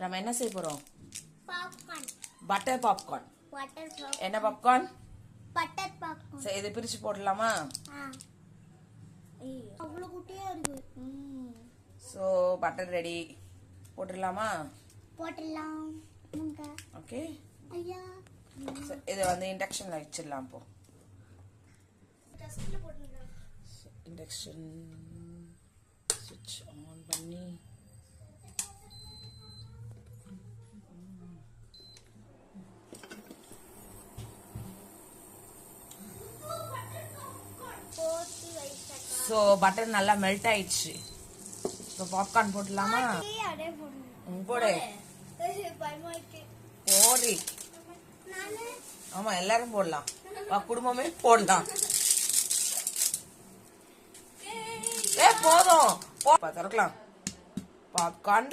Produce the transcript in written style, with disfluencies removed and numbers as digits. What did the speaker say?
நம்ம என்ன செய்ய போறோம்? Popcorn. Butter popcorn. Butter popcorn. என்ன பாப்கார்ன்? Butter popcorn. சரி, இதை பிரிச்சு போடலாமா? அவ்வளவு குட்டியா இருக்கு. So butter ready. போட்டுடலாமா? போட்டுடலாம். ஓகே. ஐயா, இதை இண்டக்ஷன்ல வச்சிடலாம். இப்போ இண்டக்ஷன் ஸ்விட்ச் ஆன் பண்ணி ஸோ பட்டர் நல்லா மெல்ட் ஆயிடுச்சு. ஸோ பாப்கார்ன் போட்டுடலாமா? போடு போடு. ஆமா, எல்லாரும் போடலாம். குடும்பமே போடலாம். போதும் திறக்கலாம் பாப்கார்ன்.